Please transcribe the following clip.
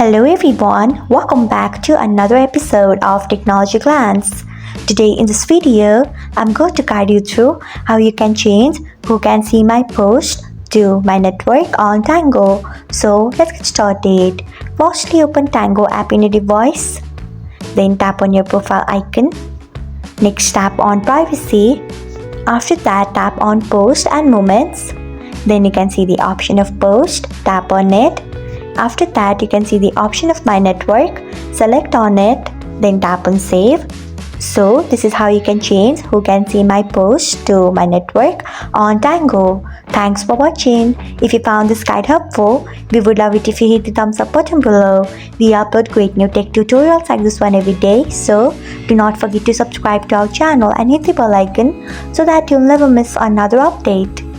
Hello everyone, welcome back to another episode of Technologyglance. Today in this video, I'm going to guide you through how you can change who can see my post to my network on Tango. So let's get started. Firstly, open Tango app in your device. Then tap on your profile icon. Next, tap on privacy. After that, tap on post and moments. Then you can see the option of post, tap on it. After that, you can see the option of my network, select on it, then tap on save. So this is how you can change who can see my post to my network on Tango. Thanks for watching. If you found this guide helpful, we would love it if you hit the thumbs up button below. We upload great new tech tutorials like this one every day, so do not forget to subscribe to our channel and hit the bell icon so that you'll never miss another update.